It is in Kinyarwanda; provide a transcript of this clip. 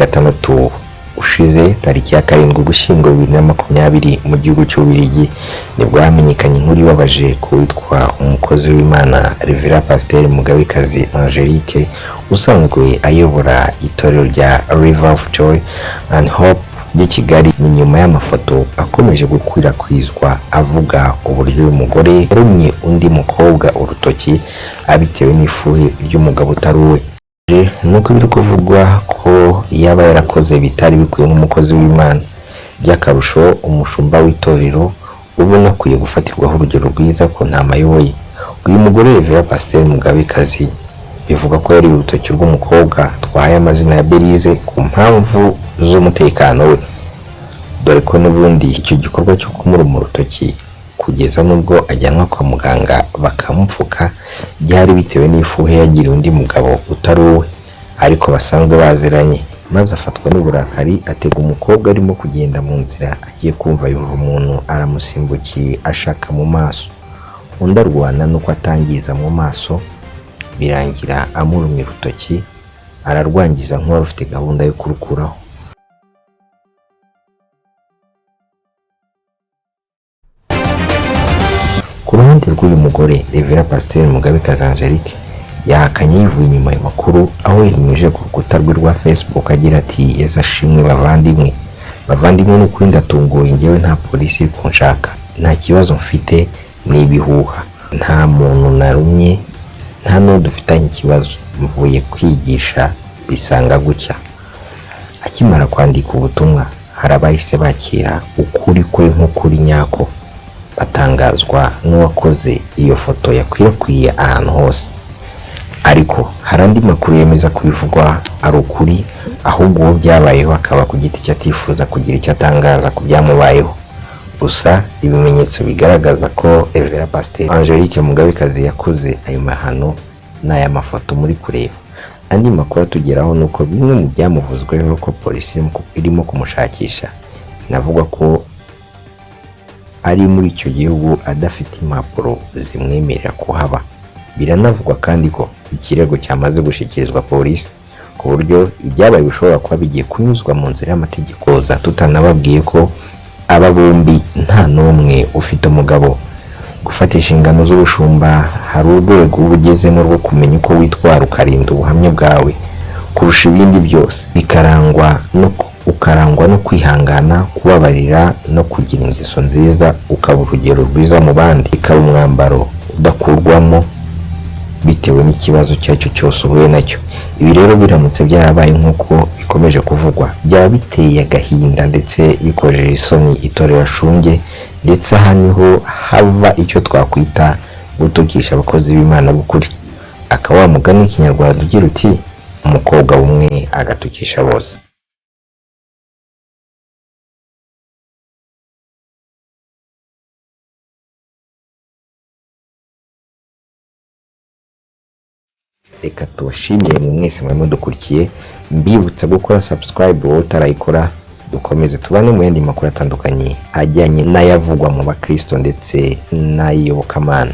gatandatu ushize tariki ya 7 Ugushyingo 2020 mu gihugu cy'Ububiligi nibwo hamenyekanye inkuru ibabaje ku witwa umukozi w'Imana Rev Pasteur Mugabekazi Angelique usanzwe ayobora itorero rya River of Joy and Hope ry'i Kigali. Ni nyuma y'amafoto akomeje gukwirakwizwa avuga uburyo uyu mugore yarumye undi mukobwa urutoki abitewe n'ifuhe ry'umugabo utari uwe. Nuko biri kuvugwa ko yaba yarakoze bitari bikwiye nk'umukozi w'Imana. By'akarusho umushumba w'itorero ubona akwiye gufatirwaho urugero rwiza ko ntama ayoboye. Uyu mugore Rev Pasteur Mugabekazi bivuga ko yari urutoki rw'umukobwa twahaye amazina ya Belize ku mpamvu z'umutekano we, dore ko n'ubundi icyo gikorwa cyo kumuruma urutoki kugeza nubwo ajyanwa kwa muganga bakamupfuka byari bitewe n'ifuhe yagiriye undi mugabo utari uwe ariko basanzwe baziranye, maze afatwa n'uburakari atega umukobwa arimo kugenda mu nzira agiye kumva yumva umuntu aramusimbukiye ashaka mu maso, undi arwana nuko atangiza mu maso birangira amurumye urutoki ararwangiza nk'uwari ufite gahunda yo kurukuraho. Ku ruhande rw'uyu mugore Rev Pasteur Mugabekazi Angelique yahakanye yivuye inyuma y'amakuru aho yanyujije ku rukuta rwe rwa Facebook agira ati Yesu ashimwe bavandimwe n'ukuri ndatunguye njyewe nta polisi iri kunshaka, nta kibazo mfite ni ibihuha, nta muntu narumye nta n'uwo dufitanye ikibazo, mvuye kwigisha bisanga gutya. Akimara kwandika ubutumwa hari abahise bakira ukuri kwe nk'ukuri nyako batangazwa n'uwakoze iyo foto yakwirakwiye ahantu hose, ariko hari andi makuru yemeza kubivugwa ari ukuri ahubwo uwo byabayeho akaba ku giti cye atifuza kugira icyo atangaza ku byamubayeho. Gusa ibimenyetso bigaragaza ko Rev Pasteur Angelique Mugabekazi yakoze ayo mahano n'aya mafoto muri kureba. Andi makuru atugeraho nuko bimwe mu byamuvuzweho ko polisi irimo kumushakisha binavugwa ko ari muri icyo gihugu adafite impapuro zimwemerera kuhaba. Biranavugwa kandi ko ikirego cyamaze gushyikirizwa polisi ku buryo ibyabaye bishobora kuba bigiye kunyuzwa mu nzira y'amategeko tutanababwiye ko aba bombi nta n'umwe ufite umugabo. Gufata inshingano z'ubushumba hari urwego uba ugezemo rwo kumenya uko witwara ukarinda ubuhamya bwawe kurusha ibindi byose, ukarangwa no kwihangana, kubabarira no kugira ingeso nziza, ukaba urugero rwiza mu bandi, ikaba umwambaro udakurwamo bitewe n'ikibazo cyacyo cyose uhuye nacyo. Ibi rero biramutse byarabaye nk'uko bikomeje kuvugwa byaba biteye agahinda ndetse bikojeje isoni itorero Ashunge, ndetse aha niho hava icyo twakwita gutukisha abakozi b'Imana b'ukuri. Akaba wamugana ikinyarwanda ugira uti umukobwa umwe agatukisha bose. Reka tubashimire mu mwese mwari mudukurikiye, mbibutsa gukora subscribe wowe utarayikora, dukomeze tubane mu yandi makuru atandukanye ajyanye n'ayavugwa mu bakristo ndetse n'ayiyobokamana.